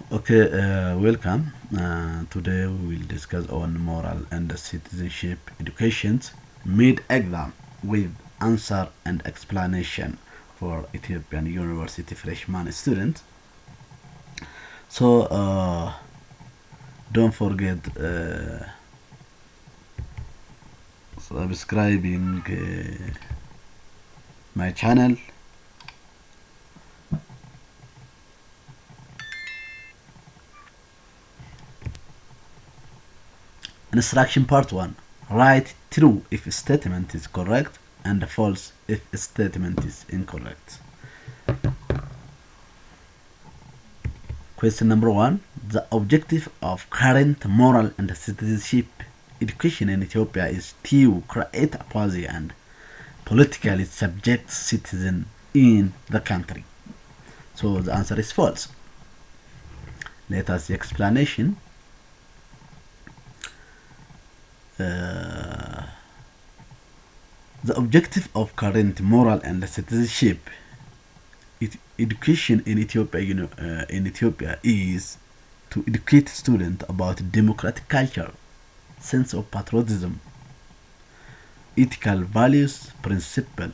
Okay, welcome. Today we will discuss on moral and citizenship educations mid exam with answer and explanation for Ethiopian University freshman students. So don't forget subscribing my channel. Instruction part 1. Write true if statement is correct and false if statement is incorrect. Question number 1. The objective of current moral and citizenship education in Ethiopia is to create a policy and politically subject citizen in the country. So the answer is false. Let us see explanation. The objective of current moral and citizenship education in Ethiopia is to educate students about democratic culture, sense of patriotism, ethical values, principle,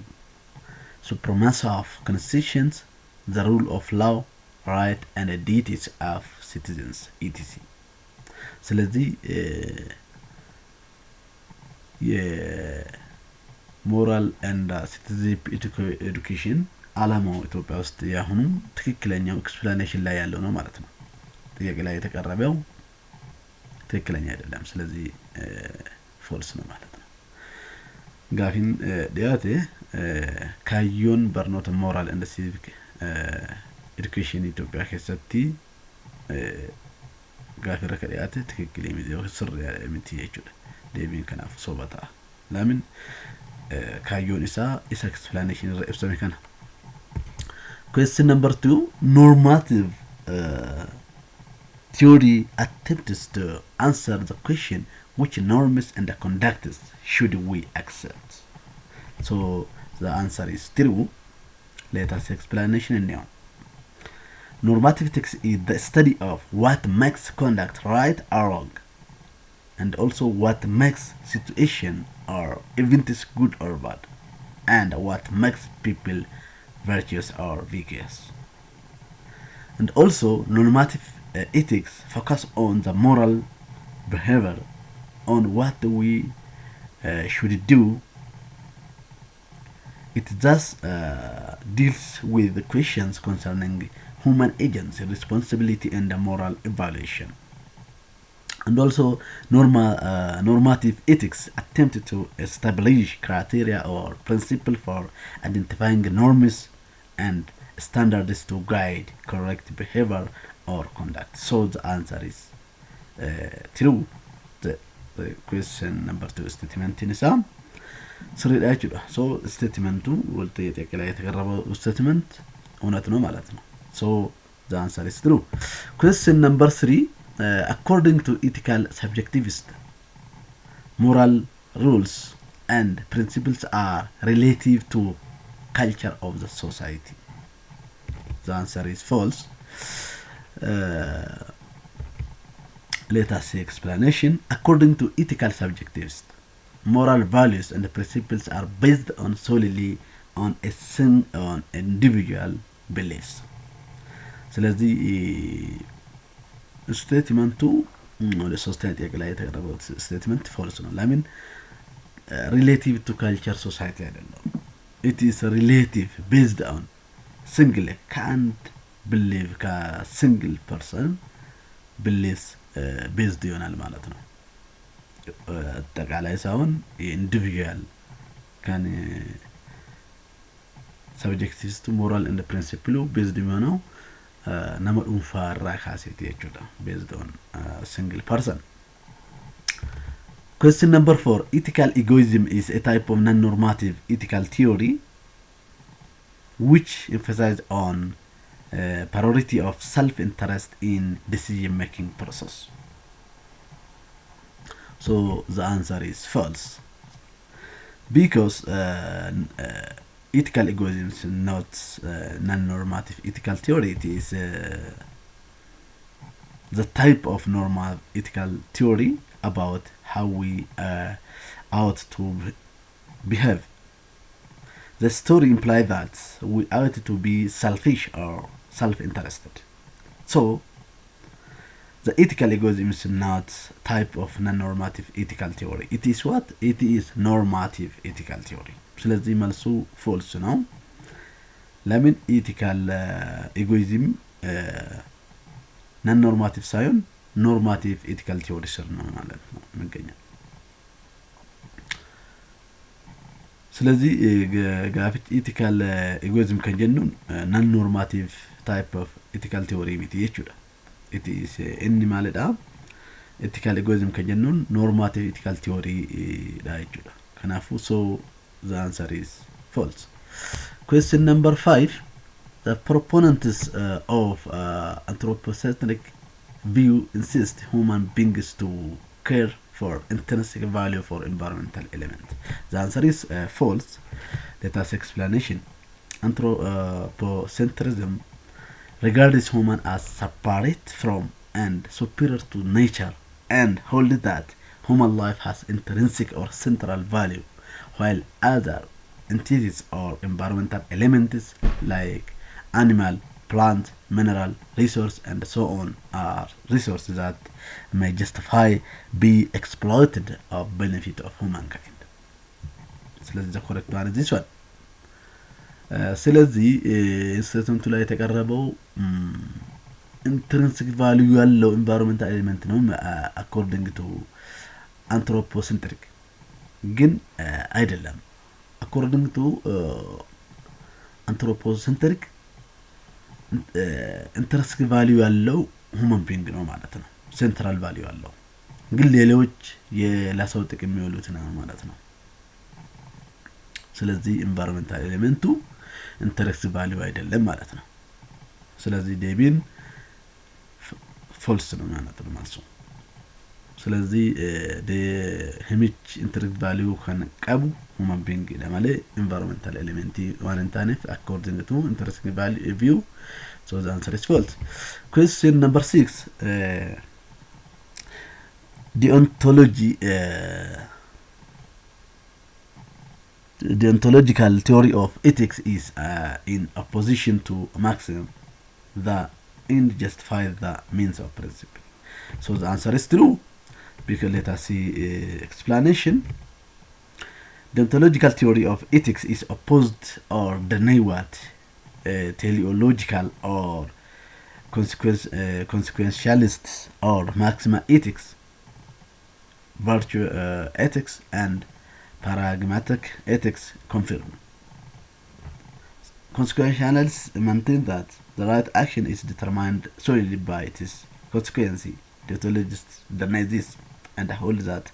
supremacy of constitutions, the rule of law, right and duties of citizens, etc. ስለዚህ የሞራል ኤንድ ሲቲዝንሺፕ ኤዱኬሽን አላማው ኢትዮጵያ ውስጥ ያሁኑ ትክክለኛው ኤክስፕላኔሽን ላይ ያለው ነው ማለት ነው። ጥያቄ ላይ የተቀረበው ትክክለኛ አይደለም። ስለዚህ ፎልስ ነው ማለት ነው። ጋፊን ዲያቴ ካዮን በርኖት ሞራል ኤንድ ሲቪክ ኤዱኬሽን ኢትዮጵያ ከሰቲ ጋፊ ረከዲያቴ ትክክል የሚለው ስር የሚትየቹ deebiin kanaaf soba ta'a. Laamin kaayyoon isaa isa explanation irra ibsame kana. Question number 2. Normative theory attempts to answer the question which norms and conducts should we accept. So the answer is true. Let us explanation now. Normative text is the study of what makes conduct right or wrong, and also what makes situation or events good or bad, and what makes people virtuous or vicious. And also normative ethics focus on the moral behavior, on what we should do. It thus deals with the questions concerning human agency, responsibility and moral evaluation. And also normative ethics attempt to establish criteria or principle for identifying norms and standards to guide correct behavior or conduct. So the answer is true. The question number 2 statement in Islam. So statement 2 والتيتك لا يتقرب statement እውነት ነው ማለት ነው. So the answer is true. Question number 3. According to ethical subjectivists, moral rules and principles are relative to culture of the society. The answer is false. Let us see explanation. According to ethical subjectivists, moral values and principles are based on solely on on individual beliefs. ስለዚህ ስቴትመንቱ ወደ ሶስተኛ ጥያቄ ላይ የተቀረበው ስቴትመንት ፎልስ ነው። ለምን ሪሌቲቭ ቱ ካልቸር ሶሳይቲ አይደለም። it is relative based on single can't believe ከሲንግል ፐርሰን beliefs based ይሆናል ማለት ነው። አጠቃላይ ሳይሆን ኢንዲቪጁዋል ካን subjectivist moral and principle based የሚሆነው nama dhuunfaa irraa kaaseeti jechuudha, based on a single person. Question number 4. Ethical egoism is a type of non-normative ethical theory which emphasizes on priority of self-interest in decision-making process. So the answer is false, because ethical egoism is not non-normative ethical theory. It is the type of normal ethical theory about how we ought to behave. The story implies that we ought to be selfish or self-interested. So, the ethical egoism is not type of non-normative ethical theory. It is what? It is normative ethical theory. ስለዚህ መልሱ ፎልስ ነው። ለምን ኢቲካል ኤጎይዝም ነን ኖርማቲቭ ሳይሆን ኖርማቲቭ ኤቲካል ቲዮሪ ስር ነው ማለት ነው የሚገኘው። ስለዚህ ጋፊት ኢቲካል ኤጎይዝም ከጀኑን ነን ኖርማቲቭ ታይፕ ኦፍ ኤቲካል ቲዮሪ ሚቲ የቹዳ it is inni maleda ethical egoism ከጀኑን normative ethical theory da jechuudha. Kanaafuu so the answer is false. Question number 5. The proponents of anthropocentric view insist human beings to care for intrinsic value for environmental element. The answer is false. Let us explanation. Anthropocentrism regards human as separate from and superior to nature and hold that human life has intrinsic or central value, while other entities or environmental elements like animal, plant, mineral, resource and so on are resources that may justify be exploited or benefit of humankind. So the correct one is this one. ስለዚህ ስቴትመንቱ ላይ የተቀረበው ኢንትሪንሲክ ቫልዩ ያለው ኢንቫይሮንመንታል ኤሊመንት ነው አኮርዲንግ ቱ አንትሮፖሴንትሪክ ግን አይደለም። አኮርዲንግ ቱ አንትሮፖሴንትሪክ ኢንትሪንሲክ ቫልዩ ያለው ሁማን ቢንግ ነው ማለት ነው። ሴንትራል ቫልዩ ያለው ግን ሌሎች የላሰው ጥቅም የሚውሉት ነው ማለት ነው። ስለዚህ ኢንቫይሮንመንታል ኤሊመንቱ ኢንተረስት ቫልዩ አይደለም ማለት ነው። ስለዚህ ዴቢን ፎልስ ነው ማለት ነው ማለት ነው። ስለዚህ ሄሚች ኢንተረስት ቫልዩ ከነቀቡ ሁማን ቢንግ ለማለት ኢንቫይሮንመንታል ኤሊመንት ዋንንታኔፍ አኮርዲንግ ቱ ኢንተረስት ቫልዩ so the answer is false. Question number 6. Deontological theory of ethics is in opposition to maxim the end justifies the means of principle. So the answer is true because let us see explanation. Deontological theory of ethics is opposed or deny what teleological or consequentialists or maxima ethics, virtue ethics and pragmatic ethics confirm. Consequentialists maintain that the right action is determined solely by its consequence. Deontologists deny this and hold that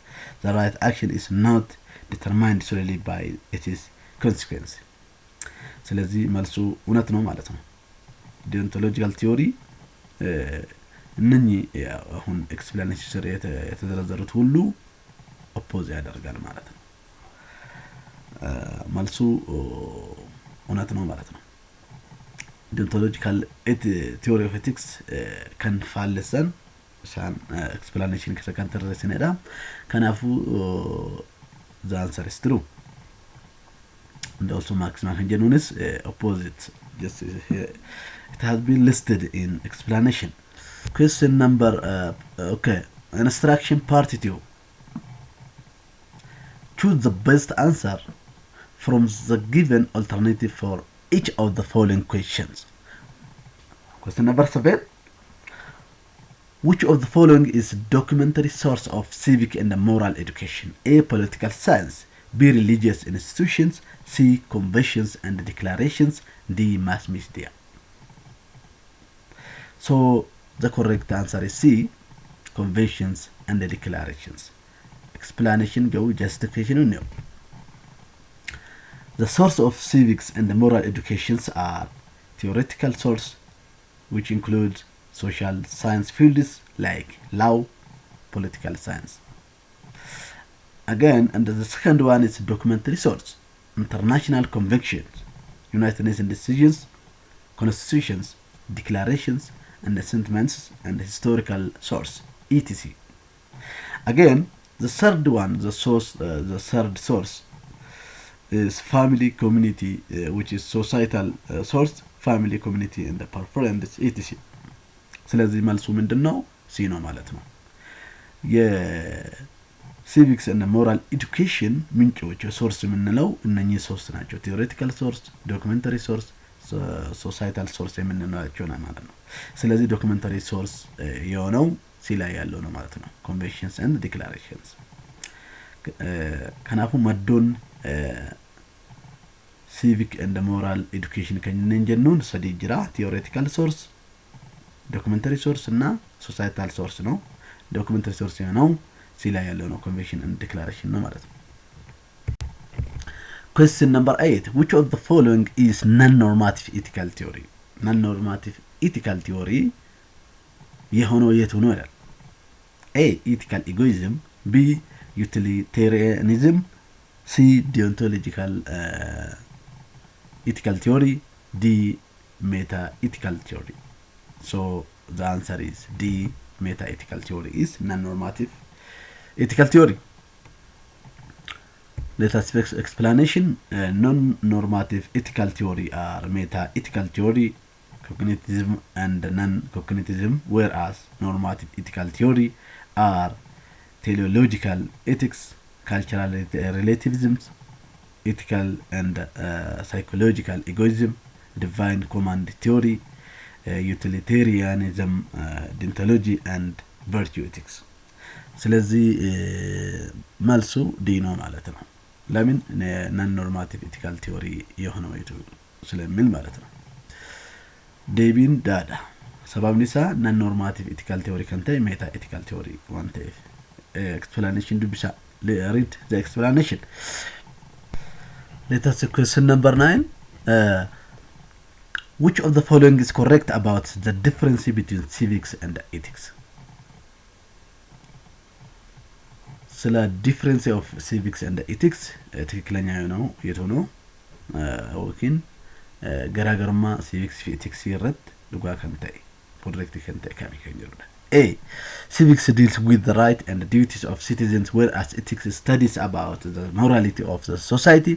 the right action is not determined solely by its consequence. ስለዚህ መልሱ እውነት ነው ማለት ነው። ዲኦንቶሎጂካል ቲዮሪ እነኚህ አሁን ኤክስፕላኔሽን ስር የተዘረዘሩት ሁሉ ኦፖዝ ያደርጋል ማለት ነው። መልሱ እውነት ነው ማለት ነው። ዲኦንቶሎጂካል ቲዮሪ ኦፍ ኤቲክስ ከንፋለሰን ሳን ኤክስፕላኔሽን ከሰከንተረስን ሄዳ ከናፉ the answer is true. And also maximum genuine is opposite. Just it has been listed in explanation. Question number okay, instruction part 2. Choose the best answer from the given alternative for each of the following questions. Question number 7. Which of the following is documentary source of civic and moral education? A. Political science. B. Religious institutions. C. Conventions and declarations. D. Mass media. So the correct answer is C. Conventions and declarations. Explanation go justification no. The source of civics and moral educations are theoretical source, which includes social science fields like law, political science. Again, and the second one is documentary source, international conventions, United Nations decisions, constitutions, declarations, and the sentiments and historical source, etc. Again, the third one, the third source is family, community, which is societal source, family, community, and the preference, etc. ስለዚህ መልሱ ምንድን ነው? ሲ ነው ማለት ነው። የሲቪክስ እና ሞራል ኤዱኬሽን ምንጮች ሶርስ የምንለው እነኚህ ሶስት ናቸው። ቴዎሬቲካል ሶርስ፣ ዶክመንተሪ ሶርስ፣ ሶሳይታል ሶርስ የምንላቸው ነው ማለት ነው። ስለዚህ ዶክመንተሪ ሶርስ የሆነው ሲ ላይ ያለው ነው ማለት ነው። ኮንቬንሽንስ ኤንድ ዲክላሬሽንስ ከናፉ መዶን civic and moral education ከነን ጀኑን ሰዲ ጅራ ቴዎሬቲካል ሶርስ ዶክመንተሪ ሶርስ እና ሶሳይታል ሶርስ ነው። ዶክመንተሪ ሶርስ ነው ሲ ላይ ያለው ነው ኮንቬንሽን ኤንድ ዲክላሬሽን ነው ማለት ነው። Question number 8, which of the following is non-normative ethical theory? Non-normative ethical theory የሆነው የቱ ነው ይላል። A, ethical egoism, B, utilitarianism, C, deontological ethical theory, D, meta-ethical theory. So the answer is D, meta-ethical theory is non-normative ethical theory. Let us fix explanation. Non-normative ethical theory are meta-ethical theory, cognitism and non-cognitism, whereas normative ethical theory are teleological ethics, cultural relativism, ethical and psychological egoism, divine command theory, utilitarianism, deontology and virtue ethics. ስለዚህ መልሱ ዲ ነው ማለት ነው። ለምን ነን ኖርማቲቭ ኢቲካል ቲዮሪ የሆነው የቱ ስለሚል ማለት ነው። ዴቪን ዳዳ ሰባብኒሳ ነን ኖርማቲቭ ኢቲካል ቲዮሪ ከንተ ሜታ ኢቲካል ቲዮሪ ዋንተ explanation ዱብሳ read the explanation. Let us question number 9. Which of the following is correct about the difference between civics and ethics? ስለ difference of civics and ethics ትክክለኛ ነው የቱ ነው? ኦኬን ገራገርማ civics ethics ይረድ ዱጋ ከምታይ correct ከምታይ ካሚከኝሩዳ A, civics deals with the rights and duties of citizens, whereas ethics studies about the morality of the society.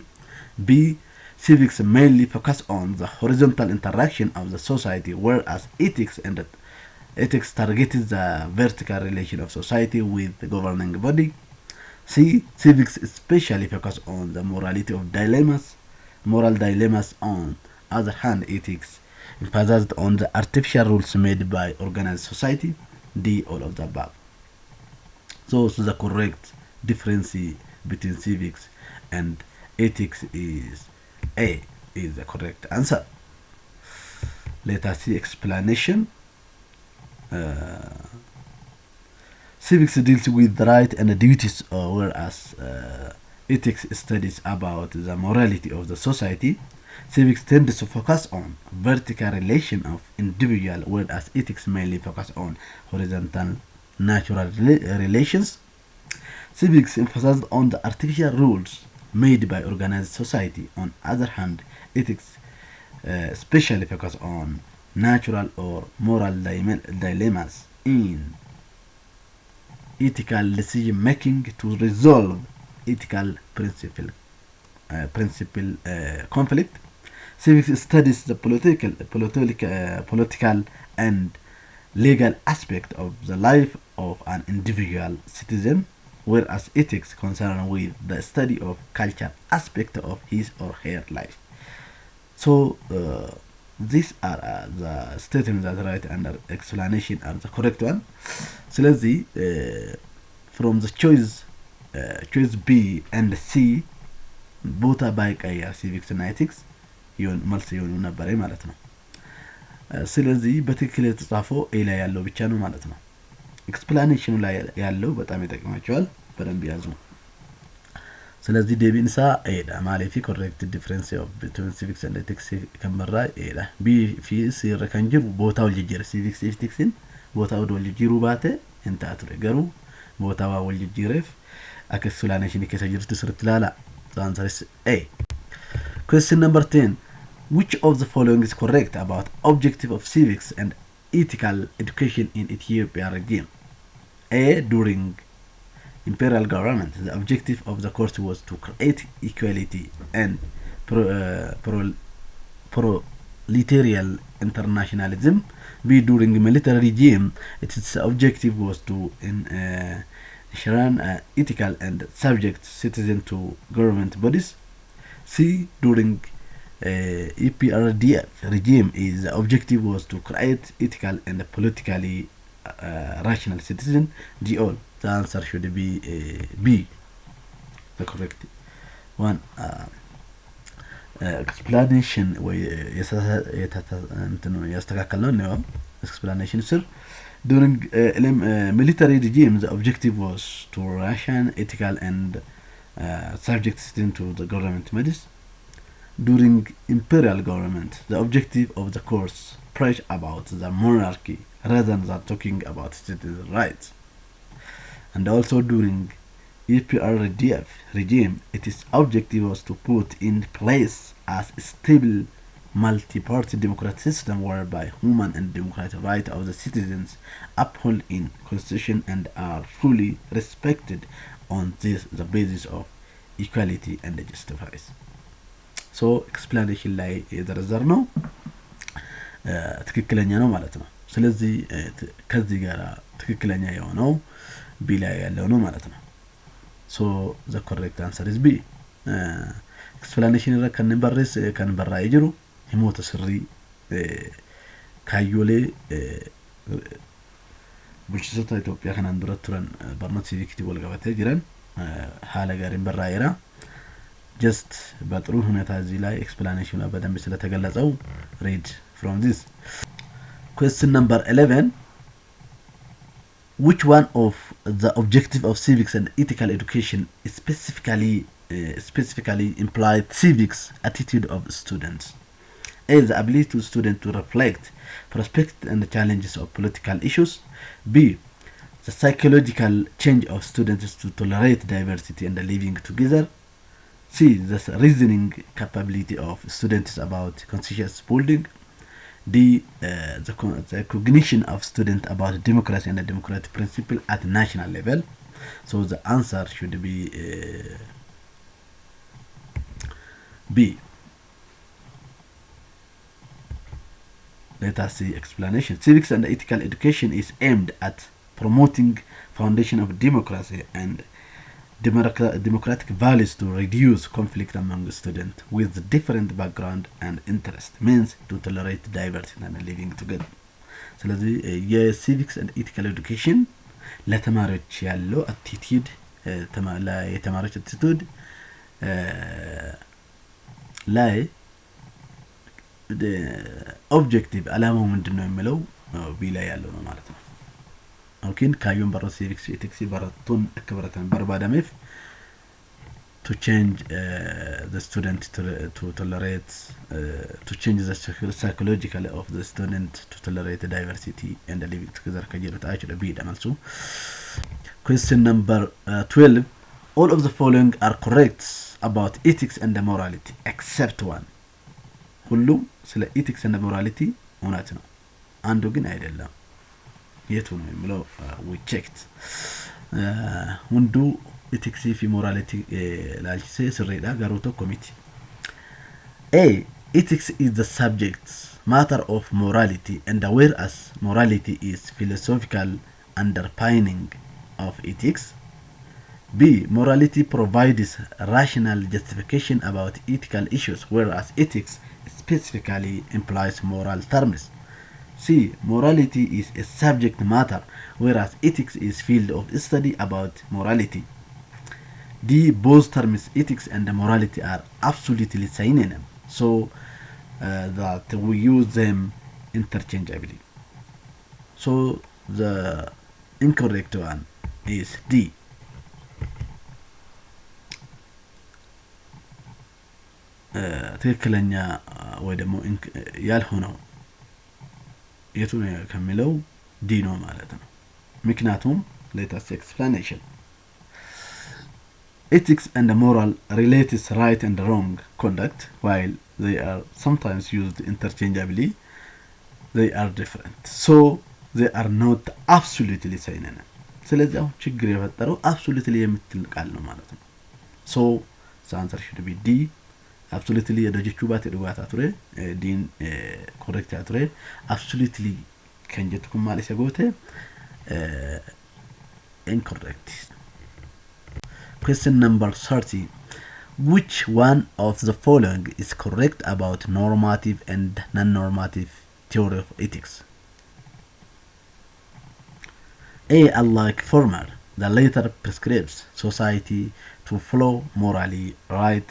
B, civics mainly focus on the horizontal interaction of the society, whereas ethics targets the vertical relation of society with the governing body. C, civics especially focus on the morality of moral dilemmas. On other hand, ethics emphasized on the artificial rules made by organized society. D, all of the above. So the correct difference between civics and ethics is A, is the correct answer. Let us see explanation. Civics deals with the right and the duties, whereas ethics studies about the morality of the society. Civics tends to focus on vertical relation of individual, whereas ethics mainly focus on horizontal natural relations. Civics emphasized on the artificial rules made by organized society. On other hand, ethics especially focus on natural or moral dilemmas in ethical decision making to resolve ethical principle conflict. Civics studies the political and legal aspect of the life of an individual citizen, whereas ethics concerned with the study of culture aspect of his or her life. So these are the statements that right under explanation are the correct one. ስለዚህ from the choice B and C ቦታ ባይቀየር civics እና ethics ይሁን መልስ ይሁን ነበር ማለት ነው። ስለዚህ በትክክል የተጻፈው ኤ ላይ ያለው ብቻ ነው ማለት ነው። ኤክስፕላኔሽኑ ላይ ያለው በጣም ይጠቅማቸዋል፣ በደንብ ያዙ። ስለዚህ ዴቪንሳ ኤዳ ማለፊ ኮሬክት ዲፈረንስ ኦፍ ቢትዊን civics and ethics ከመራ ኤዳ ቢ ፊስ ይረከንጅሩ ቦታው ልጅር civics ethicsን ቦታው ዶልጅሩ ባተ እንታቱ ገሩ ቦታው ወልጅሪፍ ኤክስፕላኔሽን ከሰጅርቱ ስርትላላ the answer is A. Question number 10. Which of the following is correct about objective of civics and ethical education in Ethiopia regime. A. During imperial government, the objective of the course was to create equality and proletarial internationalism. B. During military regime, its objective was to ensure ethical and subject citizen to government bodies. C. During EPRDF regime, is the objective was to create ethical and politically rational citizen. D. All. The answer should be B, the correct one. Explanation ወይ ያስተካከልነው ነው explanation sir. During military regime, the objective was to ration ethical and subject system to the government bodies. During imperial government, the objective of the course preach about the monarchy rather than talking about citizen rights. And also during EPRDF regime, its objective was to put in place a stable multi-party democratic system whereby human and democratic rights of the citizens upheld in constitution and are fully respected on this the basis of equality and justice. So explanation ላይ የዘረዘር ነው ትክክለኛ ነው ማለት ነው። ስለዚህ ከዚህ ጋር ትክክለኛ የሆነው ቢ ላይ ያለው ነው ማለት ነው። So the correct answer is B. Explanation kan barraa jiru himoota sirrii kaayyoolee bulchitoota Itoophiyaa kanaan dura turan barnoota civic wal qabatee jiran haala gaariin barraa'eera. Just በጥሩ ሁኔታ እዚህ ላይ explanation በደንብ ስለተገለጸው read from this. Question number 11. Which one of the objective of civics and ethical education is specifically implied civics attitude of students? A. The ability to students to reflect, prospect and the challenges of political issues. B. The psychological change of students to tolerate diversity and living together. C. The reasoning capability of students about conscious building. D. The cognition of students about democracy and the democratic principle at national level. So the answer should be B. Let us see explanation. Civics and ethical education is aimed at promoting foundation of democracy and democratic values to reduce conflict among students with different background and interest, means to tolerate diversity and living together. ስለዚህ የሲቪክስ and ethical education ለተማሪዎች ያለው attitude የተማሪዎች attitude ላይ ኦብጀክቲቭ አላማው ምንድነው የሚለው ቢ ላይ ያለው ነው ማለት ነው። ኦኬን ካዩን በሮ civics ethics በረቱን ክብረተን በርባዳሜፍ to change the student to tolerate to change the psychological of the student to tolerate diversity and living together ከጀሩት አይችል ቢ ደማልሱ። Question number 12. All of the following are correct about ethics and morality except one. ሁሉም ስለ ethics and morality እውነት ነው፣ አንዱ ግን አይደለም። የቱ ነው የሚለው we checked. ወንዱ ethics fi morality ላልቺ ስሬዳ ጋሮቶ ኮሚቴ A. Ethics is the subject matter of morality and whereas morality is philosophical underpinning of ethics. B. Morality provides rational justification about ethical issues whereas ethics specifically implies moral terms. C. Morality is a subject matter whereas ethics is field of study about morality. D. Both terms ethics and morality are absolutely synonym, so that we use them interchangeably. So the incorrect one is D. ትክክለኛ ወይ ደግሞ ያልሆነው የቱ ነው ከሚለው ዲ ነው ማለት ነው። ምክንያቱም latest explanation. Ethics and moral relates right and wrong conduct while they are sometimes used interchangeably. they are different, so they are not absolutely synonym. ስለዚህ አሁን ችግር የፈጠረው absolutely የምትል ቃል ነው ማለት ነው። so the answer should be D. absolutely የደጀቹ ባት የዱጋታ ቱሬ ዲን correct አቱሬ absolutely ከንጀትኩም ማለት ሰጎተ incorrect. Question number 30. Which one of the following is correct about normative and non-normative theory of ethics? A. Unlike former, the latter prescribes society to follow morally right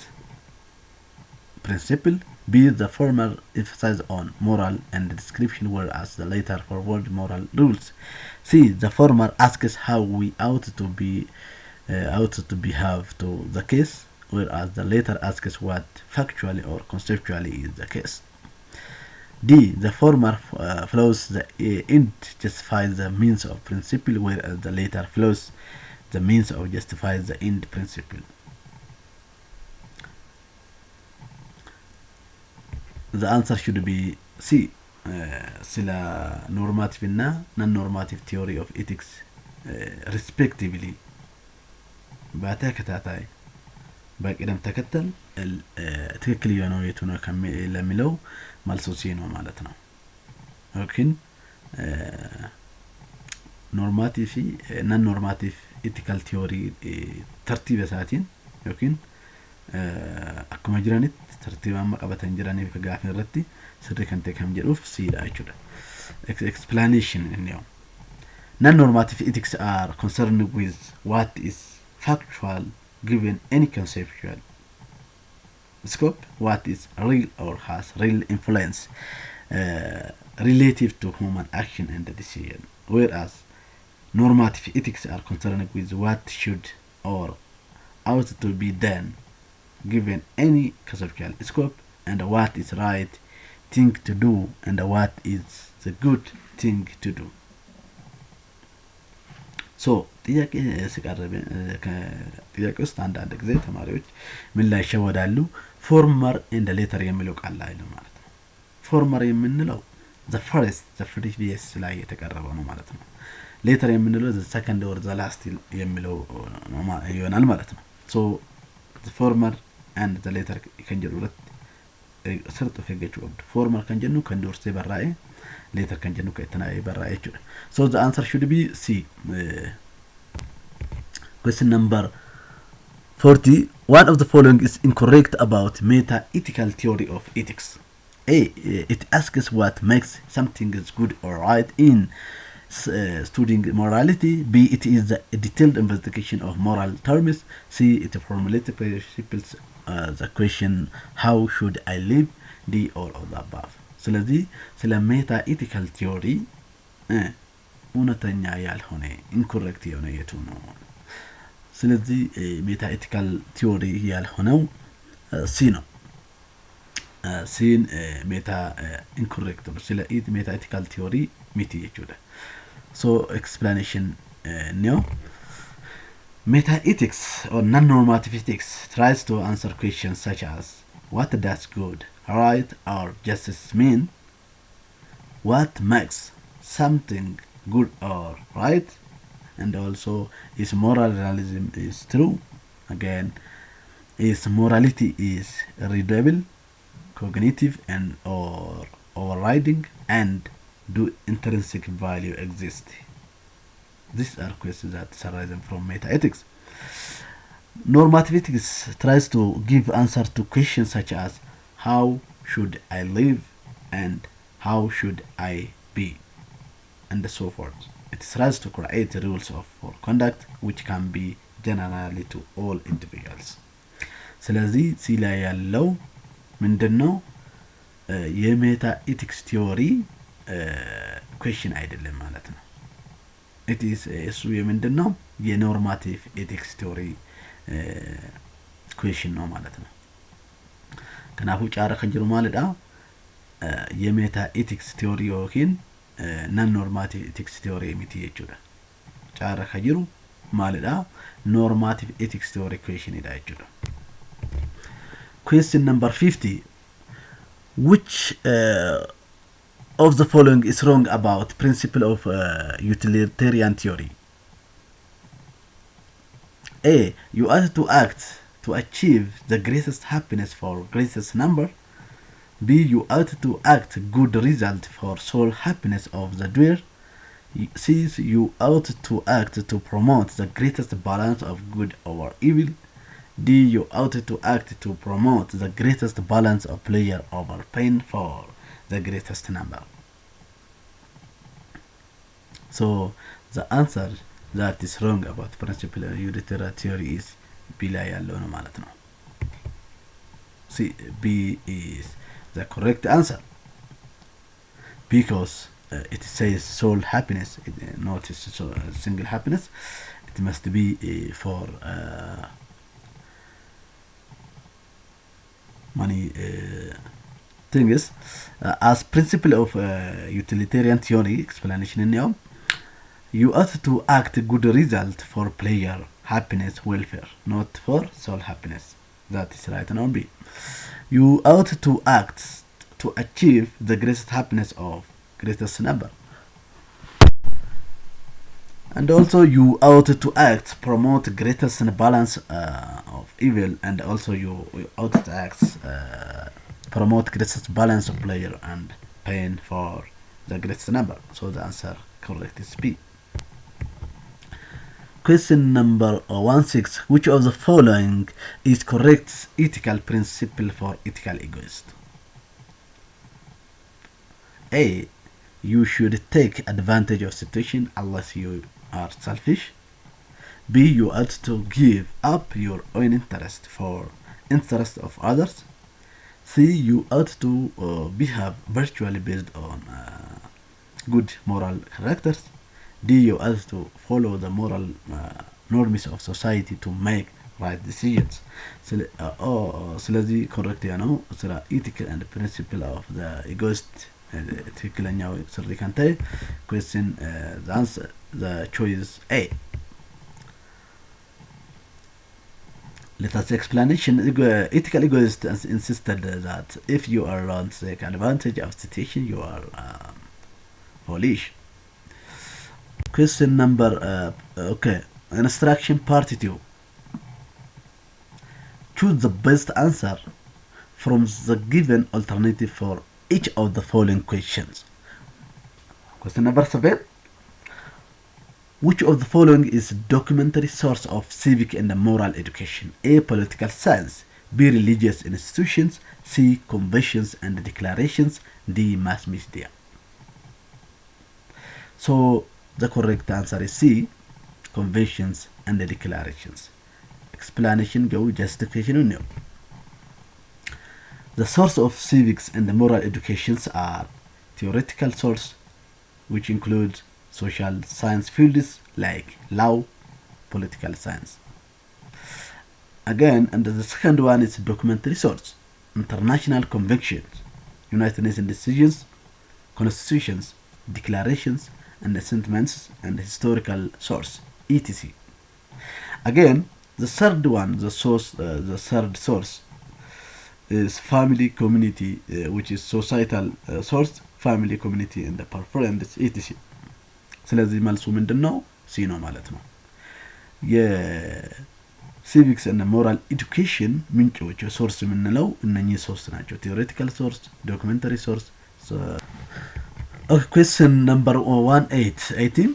principle. B. The former emphasizes on moral and description, whereas the latter forward moral rules. C. The former asks how we ought to behave to the case, whereas the latter asks what factually or conceptually is the case. D. The former follows the end justifies the means of principle, whereas the latter follows the means of justifies the end principle. The answer should be C. ስለ ኖርማቲቭ እና ነን ኖርማቲቭ ቲዮሪ ኦፍ ኤቲክስ respectively በተከታታይ በቅደም ተከተል ትክክል የሆነው የቱ ነው ለሚለው መልሱ ሲ ነው ማለት ነው። ኦኬ ኖርማቲቭ ነን ኖርማቲቭ ኤቲካል ቲዮሪ ተርቲበ ሰዓቲን ኦኬ akkuma jiranitti tartiibaan qabatan jiranii fi gaafin irratti sirri kan ta'e kam jedhuuf siidha jechuudha. Explanation inni yoo non-normative ethics are concerned with what is factual given any conceptual scope, what is real or has real influence relative to human action and decision, whereas normative ethics are concerned with what should or ought to be done given any conceptual scope, and what is right thing to do and what is the good thing to do. So ጥያቄ ሲቀርብ ጥያቄ ውስጥ አንዳንድ ጊዜ ተማሪዎች ምን ላይ ይሸወዳሉ? ፎርመር ኤንድ ሌተር የሚለው ቃል ላይ ነው ማለት ነው። ፎርመር የምንለው the previous ላይ የተቀረበው ነው ማለት ነው። ሌተር የምንለው the second or the last የሚለው ይሆናል ማለት ነው። so the former and the later can get ረት ስርጥ ፈገች ወድ former can ጀኑ can ዶርስ በራይ later can ጀኑ ከተናይ በራይ ይችላል። so the answer should be C. Question number 40. One of the following is incorrect about meta-ethical theory of ethics. A. It asks what makes something is good or right in studying morality. B. It is a detailed investigation of moral terms. C. It formulates principles the question how should I live. D. All of the above. ስለዚህ ስለ ሜታ ኢቲካል ቲዮሪ እውነተኛ ያልሆነ ኢንኮሬክት የሆነ የቱ ነው? ስለዚህ ሜታ ኢቲካል ቲዮሪ ያልሆነው ሲ ነው። ሲን ሜታ ኢንኮሬክት ነው። ስለ ሜታ ኢቲካል ቲዮሪ ሚቲ ይችላል። so explanation no. Meta-ethics or non-normative ethics tries to answer questions such as what does good, right, or justice mean? What makes something good or right? And also, is moral realism is true? Again, is morality is readable, cognitive, and or overriding? And do intrinsic value exist? These are questions that arise from meta-ethics. Normative ethics tries to give answer to questions such as how should I live and how should I be, and so forth. It tries to create rules for conduct which can be generally to all individuals. ስለዚህ ሲላ ያለው ምንድነው? የሜታ ኢቲክስ ቲዮሪ question አይደለም ማለት ነው። it is እሱ የምንድነው? የኖርማቲቭ ኤቲክስ ቲዮሪ question ነው ማለት ነው። ከናፉ ጫራ ከጅሩ ማለዳ የሜታ ኢቲክስ ቲዮሪ ኦኪን non normative ethics theory የሚት ይችላል። ጫራ ከጅሩ ማለዳ normative ethics theory question ይዳ ይችላል። question number 50. Which of the following is wrong about principle of utilitarian theory? A. You ought to act to achieve the greatest happiness for greatest number. B. You ought to act good result for sole happiness of the doer. C. You ought to act to promote the greatest balance of good over evil. D. You ought to act to promote the greatest balance of pleasure over pain for the greatest number. So the answer that is wrong about principle of utilitarian theory is B ላይ ያለው ነው ማለት ነው። See, B is the correct answer because it says sole happiness, not single happiness. It must be for many things. As principle of utilitarian theory explanation in now, you ought to act good result for pleasure, happiness, welfare, not for sole happiness. That is right on B. You ought to act to achieve the greatest happiness of greatest number. And also you ought to act promote greatest balance of evil, and also you ought to act promote greatest balance of pleasure and pain for the greatest number. So the answer correct is B. Question number 16. Which of the following is correct ethical principle for ethical egoist? A. You should take advantage of situation unless you are selfish. B. You ought to give up your own interest for interest of others. C. You ought to behave virtually based on good moral characters. D. You ought to follow the moral norms of society to make right decisions. ስለዚህ correct ነው ስለ ethical and principle of the egoist ትክክለኛው ስሪ ካንታይ question the answer the choice A. Let us explanation. Ethical egoist insisted that if you are not take advantage of situation, you are foolish. Question number instruction part 2. Choose the best answer from the given alternative for each of the following questions. Question number 7. Which of the following is documentary source of civic and moral education? A. Political science. B. Religious institutions. C. Conventions and declarations. D. Mass media. So the correct answer is C. Conventions and declarations. Explanation go justification no. The source of civics and the moral educations are theoretical source, which includes social science fields like law, political science. Again, and the second one is documentary source, international conventions, United Nations decisions, constitutions, declarations, and sentiments, and historical source, etc. Again, the third one, the third source is family, community, which is societal source, family, community, and the preference, etc. ስለዚህ መልሱ ምንድነው? ሲ ነው ማለት ነው። የሲቪክስ እና ሞራል ኤዱኬሽን ምንጮች ሶርስ የምንለው እነኚህ ሶስት ናቸው። ቴዎሬቲካል ሶርስ፣ ዶክመንተሪ ሶርስ። Question number 18.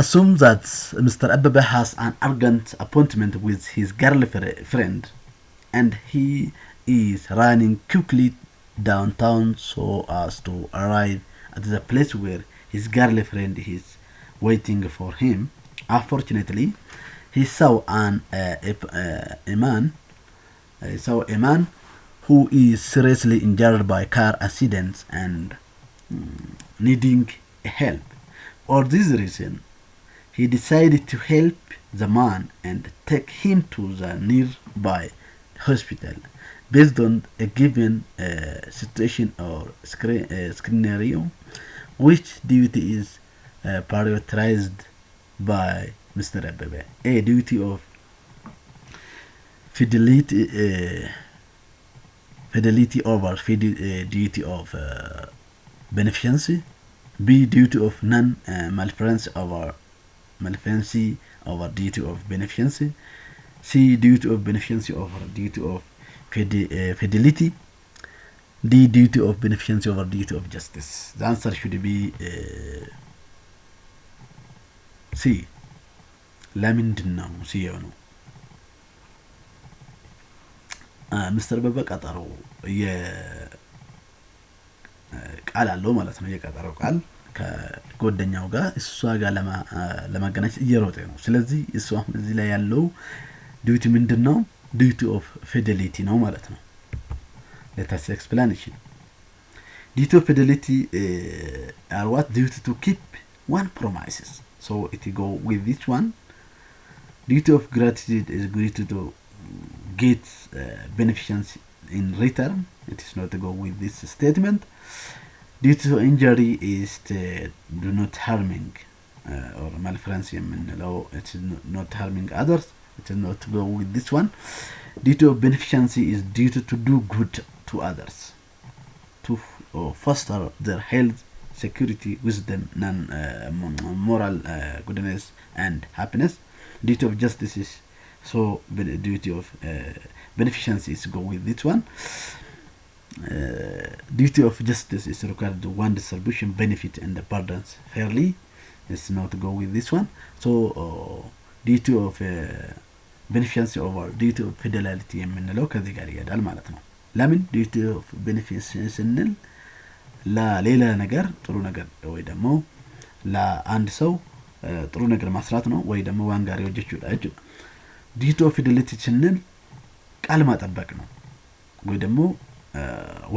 Assume that Mr. Abebe has an urgent appointment with his girlfriend and he is running quickly downtown so as to arrive at the place where his girlfriend is waiting for him. Unfortunately, he saw a man who is seriously injured by car accidents and needing help. For this reason, he decided to help the man and take him to the nearby hospital. Based on a given situation or scenario, which duty is prioritized by Mr. Abebe? A. Duty of fidelity over duty of beneficency. B. Duty of non-maleficence over maleficency over duty of beneficency. C. Duty of beneficency over duty of fidelity. D. Duty of beneficency over duty of justice. The answer should be C. ለምንድን ነው ሲ የሆነው? ሚስተር አበበ ቀጠሮ ቃል አለው ማለት ነው። የቀጠረው ቃል ከጓደኛው ጋር እሷ ጋር ለማገናኘት እየሮጠ ነው። ስለዚህ እሱ አሁን እዚህ ላይ ያለው ዲዩቲ ምንድነው? ዲዩቲ ኦፍ ፊዴሊቲ ነው ማለት ነው። let us explanation. Duty of fidelity are what? Duty to keep one promises. So it go with this one. Duty of gratitude is duty to get beneficence in return. It is not to go with this statement. Duty to injury is to do not harming or malfeasance የምንለው it is not harming others. It is not to go with this one. Duty of beneficency is duty to do good to others, to foster their health, security, wisdom, moral goodness and happiness. Duty of justice is so duty of beneficency is go with this one. Duty of justice is required to one distribution benefit and the burdens fairly. It's not to go with this one. So duty of beneficency over duty of fidelity የምንለው ከዚህ ጋር ይሄዳል ማለት ነው። ለምን duty of beneficency ስንል ለሌላ ነገር ጥሩ ነገር ወይ ደግሞ ለአንድ ሰው ጥሩ ነገር ማስራት ነው ወይ ደግሞ ዋንጋሪ ወጀቹ ዳጅ duty of fidelity ስንል ቃል ማጠበቅ ነው ወይ ደግሞ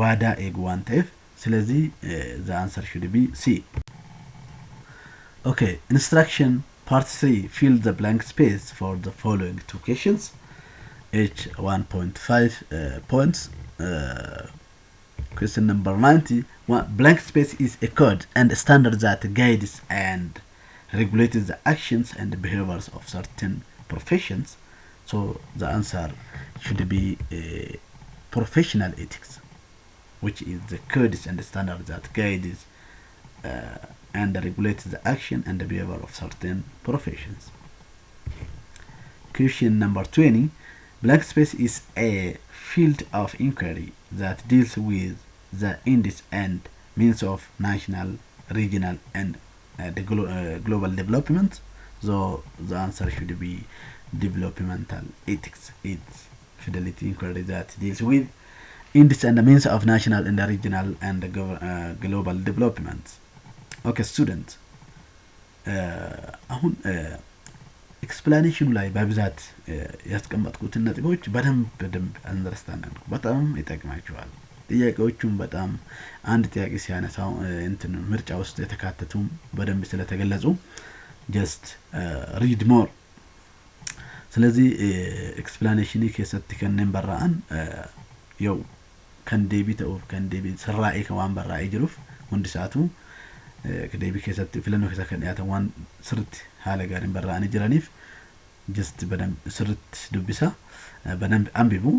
ዋዳ ኤግዋንቴፍ ስለዚህ the answer should be C. Okay, instruction part 3, fill the blank space for the following two questions, each 1.5 points. Question number 90. Blank space is a code and a standard that guides and regulates the actions and behaviors of certain professions. So the answer should be professional ethics, which is the codes and the standard that guides and regulates the action and the behavior of certain professions. Question number 20. Blank space is a field of inquiry that deals with the ends and means of national, regional, and the global development. So the answer should be developmental ethics. It's fidelity inquiry that deals with ends and the means of national and the regional and the global development. ኦኬ ስቱደንት አሁን ኤክስፕላኔሽኑ ላይ በብዛት ያስቀመጥኩትን ነጥቦች በደንብ አንደርስታንድ በጣም ይጠቅማችኋል። ጥያቄዎቹም በጣም አንድ ጥያቄ ሲያነሳው እንትን ምርጫ ውስጥ የተካተቱም በደንብ ስለተገለጹ ጀስት ሪድ ሞር። ስለዚህ ኤክስፕላኔሽን ከሰጥከን ነምበራን ያው ከንዴቢት ኦፍ ከንዴቢት ሰራኤ ከዋን በራኤ ጅሩፍ ወንድ ሰዓቱ كديبي كيسات فلانو كيسات كان ياتوان سرت حالة قارن برا أنا جرانيف جست بدم سرت دبسة بدم أمبيبو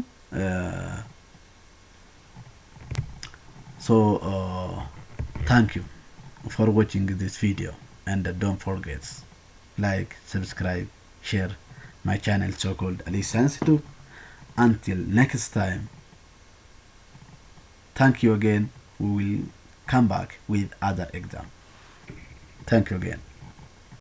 so thank you for watching this video and don't forget like, subscribe, share my channel so called Aliyi Sensitive. Until next time, thank you again. We will come back with other exam. Thank you again.